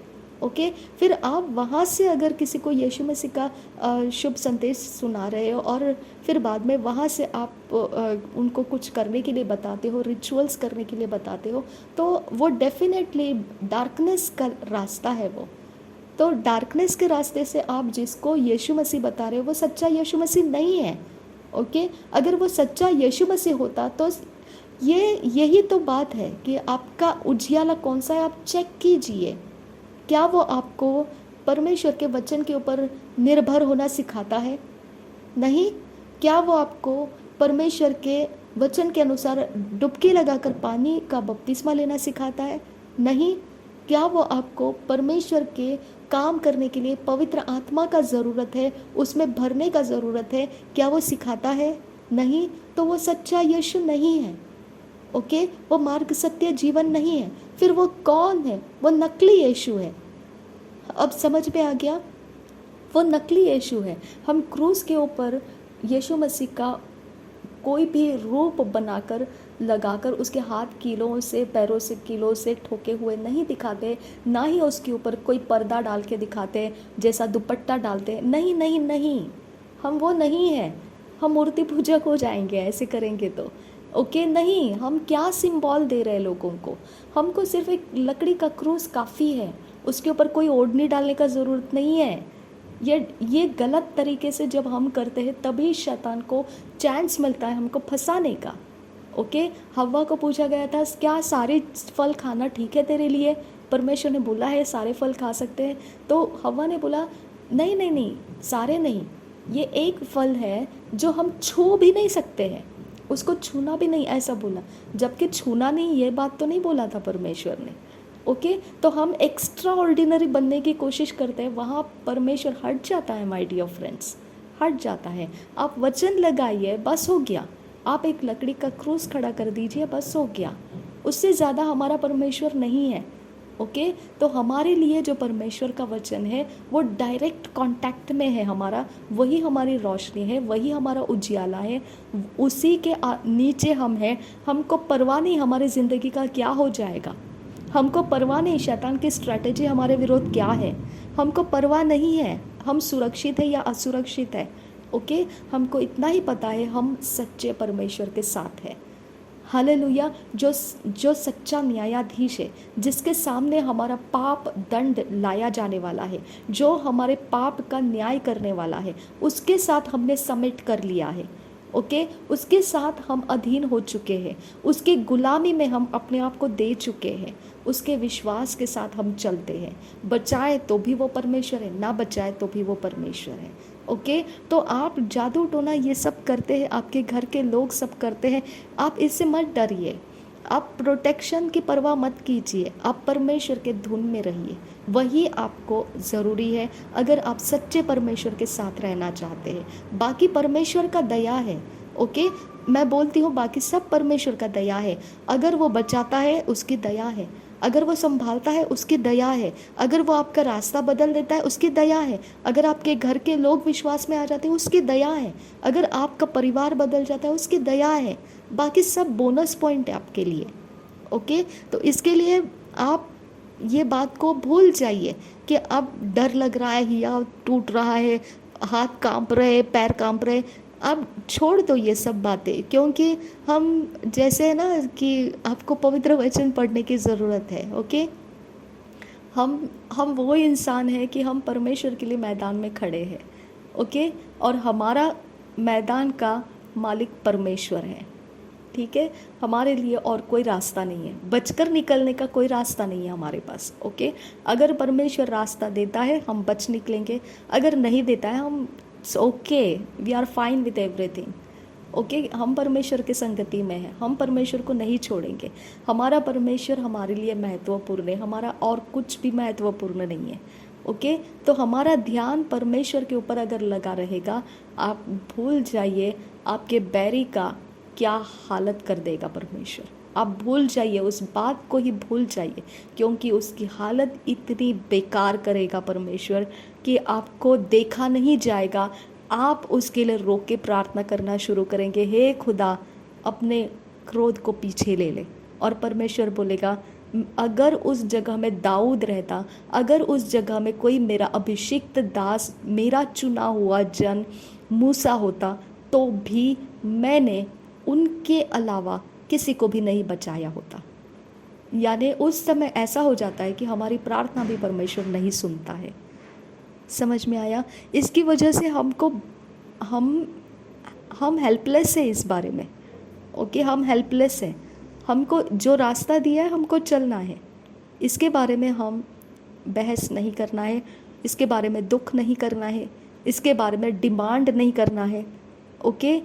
ओके, फिर आप वहाँ से अगर किसी को यीशु मसीह का शुभ संदेश सुना रहे हो और फिर बाद में वहाँ से आप उनको कुछ करने के लिए बताते हो, रिचुअल्स करने के लिए बताते हो, तो वो डेफिनेटली डार्कनेस का रास्ता है वो। तो डार्कनेस के रास्ते से आप जिसको यीशु मसीह बता रहे हो वो सच्चा यीशु मसीह नहीं है। ओके, अगर वो सच्चा यीशु मसीह होता तो यही तो बात है कि आपका उजियाला कौन सा है, आप चेक कीजिए। क्या वो आपको परमेश्वर के वचन के ऊपर निर्भर होना सिखाता है? नहीं। क्या वो आपको परमेश्वर के वचन के अनुसार डुबकी लगाकर पानी का बपतिस्मा लेना सिखाता है? नहीं। क्या वो आपको परमेश्वर के काम करने के लिए पवित्र आत्मा का ज़रूरत है, उसमें भरने का ज़रूरत है, क्या वो सिखाता है? नहीं। तो वो सच्चा यीशु नहीं है। ओके, वो मार्ग सत्य जीवन नहीं है। फिर वो कौन है? वो नकली यीशु है। अब समझ में आ गया? वो नकली यीशु है। हम क्रूस के ऊपर यीशु मसीह का कोई भी रूप बनाकर लगाकर उसके हाथ कीलों से, पैरों से कीलों से ठोके हुए नहीं दिखाते, ना ही उसके ऊपर कोई पर्दा डाल के दिखाते जैसा दुपट्टा डालते। नहीं नहीं नहीं, हम वो नहीं हैं। हम मूर्ति पूजक हो जाएंगे ऐसे करेंगे तो। ओके, नहीं, हम क्या सिंबल दे रहे हैं लोगों को? हमको सिर्फ एक लकड़ी का क्रूस काफ़ी है, उसके ऊपर कोई ओढ़नी डालने का ज़रूरत नहीं है। ये गलत तरीके से जब हम करते हैं तभी शैतान को चांस मिलता है हमको फंसाने का। ओके, हव्वा को पूछा गया था क्या सारे फल खाना ठीक है तेरे लिए? परमेश्वर ने बोला है सारे फल खा सकते हैं, तो हव्वा ने बोला नहीं नहीं नहीं, सारे नहीं, ये एक फल है जो हम छू भी नहीं सकते हैं, उसको छूना भी नहीं, ऐसा बोला। जबकि छूना नहीं, ये बात तो नहीं बोला था परमेश्वर ने। ओके, तो हम एक्स्ट्रा ऑर्डिनरी बनने की कोशिश करते हैं, वहाँ परमेश्वर हट जाता है माय डियर फ्रेंड्स, हट जाता है। आप वचन लगाइए, बस हो गया। आप एक लकड़ी का क्रूस खड़ा कर दीजिए, बस हो गया। उससे ज़्यादा हमारा परमेश्वर नहीं है। ओके, तो हमारे लिए जो परमेश्वर का वचन है वो डायरेक्ट कांटेक्ट में है हमारा, वही हमारी रोशनी है, वही हमारा उजियाला है, उसी के नीचे हम हैं। हमको परवाह नहीं हमारी ज़िंदगी का क्या हो जाएगा, हमको परवाह नहीं शैतान की स्ट्रैटेजी हमारे विरोध क्या है, हमको परवाह नहीं है हम सुरक्षित है या असुरक्षित है। ओके, हमको इतना ही पता है हम सच्चे परमेश्वर के साथ हैं। हालेलुया। जो सच्चा न्यायाधीश है, जिसके सामने हमारा पाप दंड लाया जाने वाला है, जो हमारे पाप का न्याय करने वाला है, उसके साथ हमने समिट कर लिया है। ओके, उसके साथ हम अधीन हो चुके हैं, उसकी गुलामी में हम अपने आप को दे चुके हैं, उसके विश्वास के साथ हम चलते हैं। बचाए तो भी वो परमेश्वर है, ना बचाए तो भी वो परमेश्वर है। ओके, तो आप जादू टोना ये सब करते हैं, आपके घर के लोग सब करते हैं, आप इससे मत डरिए, आप प्रोटेक्शन की परवाह मत कीजिए, आप परमेश्वर के धुन में रहिए, वही आपको ज़रूरी है अगर आप सच्चे परमेश्वर के साथ रहना चाहते हैं। बाकी परमेश्वर का दया है। ओके, मैं बोलती हूँ बाकी सब परमेश्वर का दया है। अगर वो बचाता है उसकी दया है, अगर वो संभालता है उसकी दया है, अगर वो आपका रास्ता बदल देता है उसकी दया है, अगर आपके घर के लोग विश्वास में आ जाते हैं उसकी दया है, अगर आपका परिवार बदल जाता है उसकी दया है। बाकी सब बोनस पॉइंट है आपके लिए। ओके, तो इसके लिए आप ये बात को भूल जाइए कि अब डर लग रहा है, हिया टूट रहा है, हाथ कांप रहे, पैर कांप रहे। आप छोड़ दो ये सब बातें, क्योंकि हम जैसे है ना कि आपको पवित्र वचन पढ़ने की ज़रूरत है। ओके, हम वो इंसान हैं कि हम परमेश्वर के लिए मैदान में खड़े हैं। ओके, और हमारा मैदान का मालिक परमेश्वर है। ठीक है, हमारे लिए और कोई रास्ता नहीं है, बचकर निकलने का कोई रास्ता नहीं है हमारे पास। ओके, अगर परमेश्वर रास्ता देता है हम बच निकलेंगे, अगर नहीं देता है हम okay, we are fine with everything. Okay, हम परमेश्वर के संगति में हैं, हम परमेश्वर को नहीं छोड़ेंगे। हमारा परमेश्वर हमारे लिए महत्वपूर्ण है, हमारा और कुछ भी महत्वपूर्ण नहीं है। ओके, तो हमारा ध्यान परमेश्वर के ऊपर अगर लगा रहेगा, आप भूल जाइए आपके बैरी का क्या हालत कर देगा परमेश्वर। आप भूल जाइए, उस बात को ही भूल जाइए, क्योंकि उसकी हालत इतनी बेकार करेगा परमेश्वर कि आपको देखा नहीं जाएगा। आप उसके लिए रो के प्रार्थना करना शुरू करेंगे, हे खुदा अपने क्रोध को पीछे ले ले। और परमेश्वर बोलेगा, अगर उस जगह में दाऊद रहता, अगर उस जगह में कोई मेरा अभिषिक्त दास, मेरा चुना हुआ जन मूसा होता, तो भी मैंने उनके अलावा किसी को भी नहीं बचाया होता। यानी उस समय ऐसा हो जाता है कि हमारी प्रार्थना भी परमेश्वर नहीं सुनता है। समझ में आया? इसकी वजह से हमको हम हेल्पलेस है इस बारे में। ओके, हम हेल्पलेस हैं। हमको जो रास्ता दिया है हमको चलना है, इसके बारे में हम बहस नहीं करना है, इसके बारे में दुख नहीं करना है, इसके बारे में डिमांड नहीं करना है। ओके,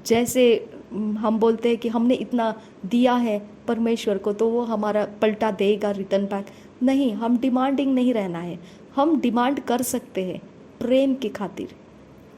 जैसे हम बोलते हैं कि हमने इतना दिया है परमेश्वर को तो वो हमारा पलटा देगा, रिटर्न बैक। नहीं, हम डिमांडिंग नहीं रहना है। हम डिमांड कर सकते हैं प्रेम की खातिर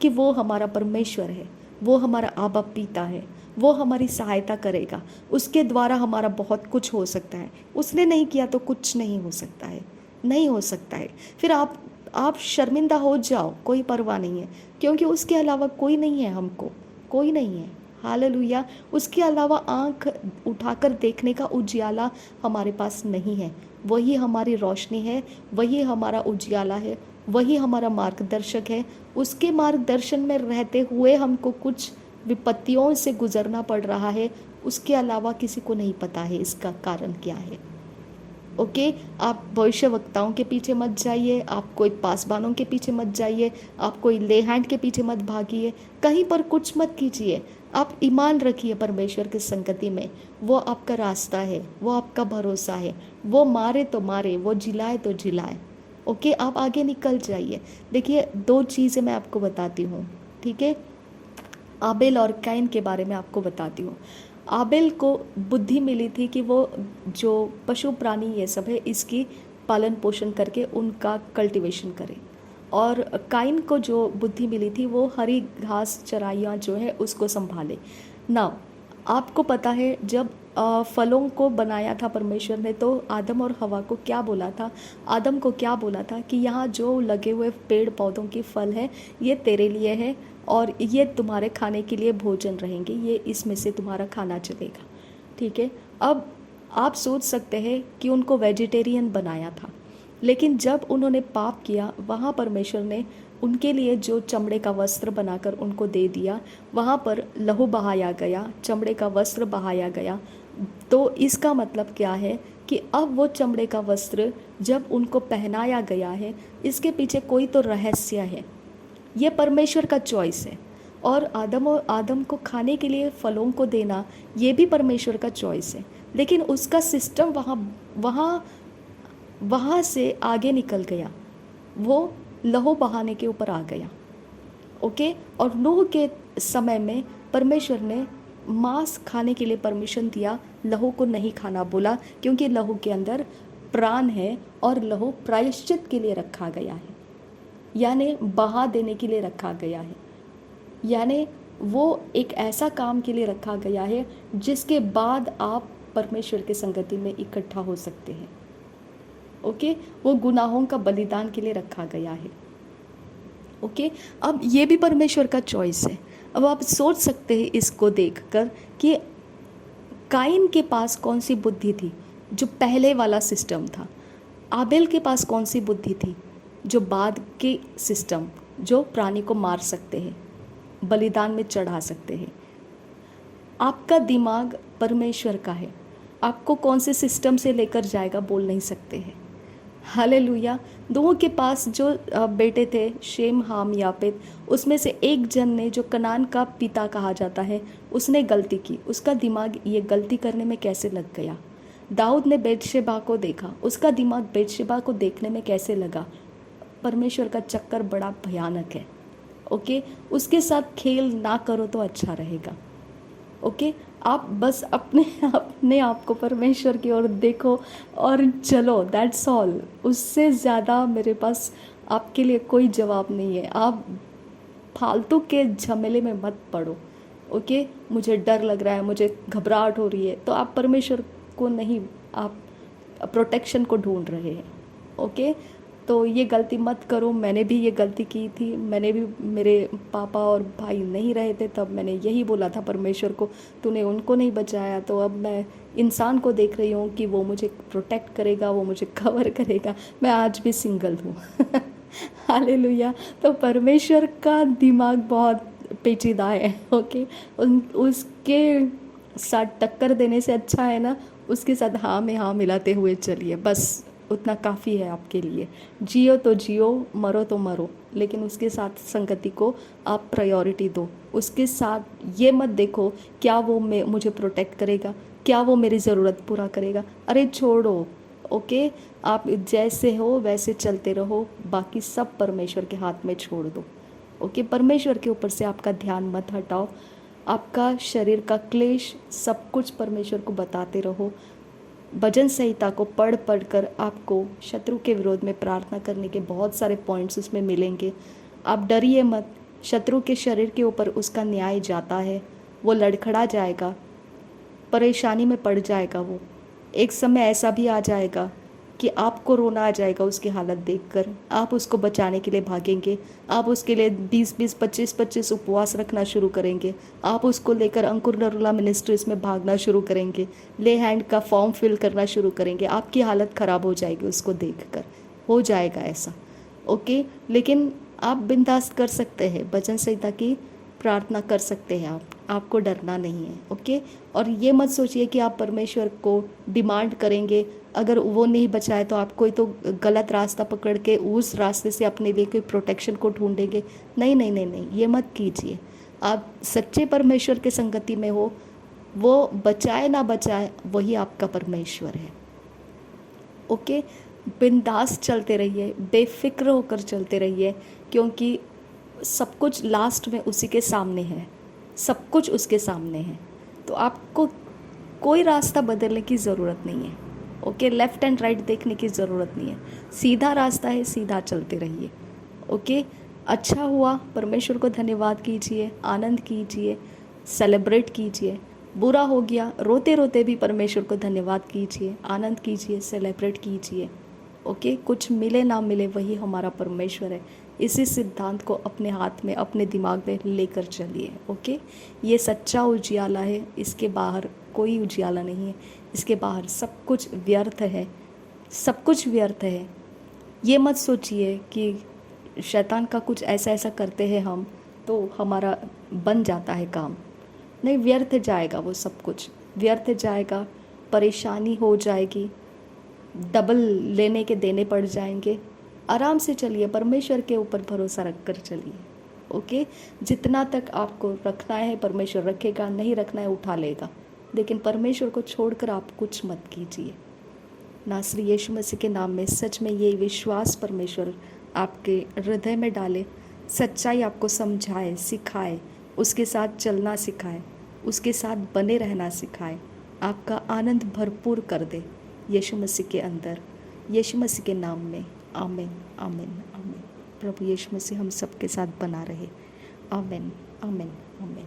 कि वो हमारा परमेश्वर है, वो हमारा आबा पिता है, वो हमारी सहायता करेगा, उसके द्वारा हमारा बहुत कुछ हो सकता है। उसने नहीं किया तो कुछ नहीं हो सकता है, नहीं हो सकता है। फिर आप शर्मिंदा हो जाओ, कोई परवाह नहीं है, क्योंकि उसके अलावा कोई नहीं है, हमको कोई नहीं है। हालेलुया। उसके अलावा आंख उठाकर देखने का उजियाला हमारे पास नहीं है। वही हमारी रोशनी है, वही हमारा उजियाला है, वही हमारा मार्गदर्शक है। उसके मार्गदर्शन में रहते हुए हमको कुछ विपत्तियों से गुजरना पड़ रहा है, उसके अलावा किसी को नहीं पता है इसका कारण क्या है। ओके, आप भविष्यवक्ताओं के पीछे मत जाइए, आप कोई पासबानों के पीछे मत जाइए, आप कोई ले हैंड के पीछे मत भागिए, कहीं पर कुछ मत कीजिए। आप ईमान रखिए परमेश्वर की संगति में। वो आपका रास्ता है, वो आपका भरोसा है। वो मारे तो मारे, वो जिलाए तो जिलाए। ओके, आप आगे निकल जाइए। देखिए, 2 चीज़ें मैं आपको बताती हूँ। ठीक है, आबेल और कैन के बारे में आपको बताती हूँ। आबेल को बुद्धि मिली थी कि वो जो पशु प्राणी ये सब है इसकी पालन पोषण करके उनका कल्टीवेशन करे, और काइन को जो बुद्धि मिली थी वो हरी घास चराइयाँ जो है उसको संभाले ना। आपको पता है जब फलों को बनाया था परमेश्वर ने, तो आदम और हवा को क्या बोला था? आदम को क्या बोला था कि यहाँ जो लगे हुए पेड़ पौधों के फल है ये तेरे लिए है, और ये तुम्हारे खाने के लिए भोजन रहेंगे, ये इसमें से तुम्हारा खाना चलेगा। ठीक है, अब आप सोच सकते हैं कि उनको वेजिटेरियन बनाया था, लेकिन जब उन्होंने पाप किया वहाँ परमेश्वर ने उनके लिए जो चमड़े का वस्त्र बनाकर उनको दे दिया, वहाँ पर लहू बहाया गया, चमड़े का वस्त्र बहाया गया। तो इसका मतलब क्या है कि अब वो चमड़े का वस्त्र जब उनको पहनाया गया है, इसके पीछे कोई तो रहस्य है। ये परमेश्वर का चॉइस है। और आदम को खाने के लिए फलों को देना ये भी परमेश्वर का चॉइस है, लेकिन उसका सिस्टम वहाँ से आगे निकल गया, वो लहू बहाने के ऊपर आ गया। ओके, और नूह के समय में परमेश्वर ने मांस खाने के लिए परमिशन दिया, लहू को नहीं खाना बोला, क्योंकि लहू के अंदर प्राण है और लहू प्रायश्चित के लिए रखा गया है, यानी बहा देने के लिए रखा गया है, यानी वो एक ऐसा काम के लिए रखा गया है जिसके बाद आप परमेश्वर के संगति में इकट्ठा हो सकते हैं। ओके, वो गुनाहों का बलिदान के लिए रखा गया है। ओके, अब ये भी परमेश्वर का चॉइस है। अब आप सोच सकते हैं इसको देखकर कि काइन के पास कौन सी बुद्धि थी, जो पहले वाला सिस्टम था। आबेल के पास कौन सी बुद्धि थी, जो बाद के सिस्टम, जो प्राणी को मार सकते हैं। बलिदान में चढ़ा सकते हैं। आपका दिमाग परमेश्वर का है, आपको कौन से सिस्टम से लेकर जाएगा बोल नहीं सकते हैं। हालेलुया। दोनों के पास जो बेटे थे शेम हाम यापेत, उसमें से एक जन ने जो कनान का पिता कहा जाता है उसने गलती की। उसका दिमाग ये गलती करने में कैसे लग गया। दाऊद ने बेतशेबा को देखा, उसका दिमाग बेतशेबा को देखने में कैसे लगा। परमेश्वर का चक्कर बड़ा भयानक है। ओके, उसके साथ खेल ना करो तो अच्छा रहेगा। ओके, आप बस अपने आप को परमेश्वर की ओर देखो और चलो, दैट्स ऑल। उससे ज़्यादा मेरे पास आपके लिए कोई जवाब नहीं है। आप फालतू के झमेले में मत पड़ो। ओके, मुझे डर लग रहा है, मुझे घबराहट हो रही है, तो आप परमेश्वर को नहीं, आप प्रोटेक्शन को ढूंढ रहे हैं। ओके, तो ये गलती मत करो। मैंने भी ये गलती की थी। मैंने भी, मेरे पापा और भाई नहीं रहे थे तब मैंने यही बोला था परमेश्वर को, तूने उनको नहीं बचाया, तो अब मैं इंसान को देख रही हूँ कि वो मुझे प्रोटेक्ट करेगा, वो मुझे कवर करेगा। मैं आज भी सिंगल हूँ। हालेलुया। तो परमेश्वर का दिमाग बहुत पेचीदा है। ओके, उसके साथ टक्कर देने से अच्छा है ना, उसके साथ हाँ में हाँ मिलाते हुए चलिए, बस उतना काफ़ी है आपके लिए। जियो तो जियो, मरो तो मरो, लेकिन उसके साथ संगति को आप प्रायोरिटी दो। उसके साथ ये मत देखो क्या वो मुझे प्रोटेक्ट करेगा, क्या वो मेरी ज़रूरत पूरा करेगा। अरे छोड़ो। ओके, आप जैसे हो वैसे चलते रहो, बाकी सब परमेश्वर के हाथ में छोड़ दो। ओके, परमेश्वर के ऊपर से आपका ध्यान मत हटाओ। आपका शरीर का क्लेश सब कुछ परमेश्वर को बताते रहो। भजन संहिता को पढ़ पढ़ कर आपको शत्रु के विरोध में प्रार्थना करने के बहुत सारे पॉइंट्स उसमें मिलेंगे। आप डरिए मत। शत्रु के शरीर के ऊपर उसका न्याय जाता है, वो लड़खड़ा जाएगा, परेशानी में पड़ जाएगा। वो एक समय ऐसा भी आ जाएगा कि आपको रोना आ जाएगा उसकी हालत देखकर। आप उसको बचाने के लिए भागेंगे, आप उसके लिए 20-20, 25-25 उपवास रखना शुरू करेंगे। आप उसको लेकर अंकुर नरुला मिनिस्ट्रीज में भागना शुरू करेंगे, ले हैंड का फॉर्म फिल करना शुरू करेंगे। आपकी हालत ख़राब हो जाएगी उसको देखकर, हो जाएगा ऐसा। ओके, लेकिन आप बिंदास कर सकते हैं, भजन संहिता की प्रार्थना कर सकते हैं। आपको डरना नहीं है। ओके, और ये मत सोचिए कि आप परमेश्वर को डिमांड करेंगे, अगर वो नहीं बचाए तो आप कोई तो गलत रास्ता पकड़ के उस रास्ते से अपने लिए कोई प्रोटेक्शन को ढूंढेंगे। नहीं नहीं नहीं नहीं, ये मत कीजिए। आप सच्चे परमेश्वर के संगति में हो, वो बचाए ना बचाए वही आपका परमेश्वर है। ओके, बिंदास चलते रहिए, बेफिक्र होकर चलते रहिए, क्योंकि सब कुछ लास्ट में उसी के सामने है, सब कुछ उसके सामने है। तो आपको कोई रास्ता बदलने की ज़रूरत नहीं है। ओके, लेफ़्ट एंड राइट देखने की ज़रूरत नहीं है, सीधा रास्ता है, सीधा चलते रहिए। ओके, अच्छा हुआ, परमेश्वर को धन्यवाद कीजिए, आनंद कीजिए, सेलिब्रेट कीजिए। बुरा हो गया, रोते रोते भी परमेश्वर को धन्यवाद कीजिए, आनंद कीजिए, सेलिब्रेट कीजिए। ओके, कुछ मिले ना मिले वही हमारा परमेश्वर है। इसी सिद्धांत को अपने हाथ में, अपने दिमाग में लेकर चलिए। ओके, ये सच्चा उजियाला है, इसके बाहर कोई उजियाला नहीं है, इसके बाहर सब कुछ व्यर्थ है, सब कुछ व्यर्थ है। ये मत सोचिए कि शैतान का कुछ ऐसा ऐसा करते हैं हम तो हमारा बन जाता है काम। नहीं, व्यर्थ जाएगा, वो सब कुछ व्यर्थ जाएगा, परेशानी हो जाएगी, डबल लेने के देने पड़ जाएंगे। आराम से चलिए, परमेश्वर के ऊपर भरोसा रख कर चलिए। ओके, जितना तक आपको रखना है परमेश्वर रखेगा, नहीं रखना है उठा लेगा, लेकिन परमेश्वर को छोड़कर आप कुछ मत कीजिए। नासरी यीशु मसीह के नाम में सच में ये विश्वास परमेश्वर आपके हृदय में डाले, सच्चाई आपको समझाए, सिखाए, उसके साथ चलना सिखाए, उसके साथ बने रहना सिखाए, आपका आनंद भरपूर कर दे यीशु मसीह के अंदर, यीशु मसीह के नाम में। आमीन आमीन आमीन। प्रभु यीशु मसीह हम सबके साथ बना रहे। आमीन आमीन आमीन।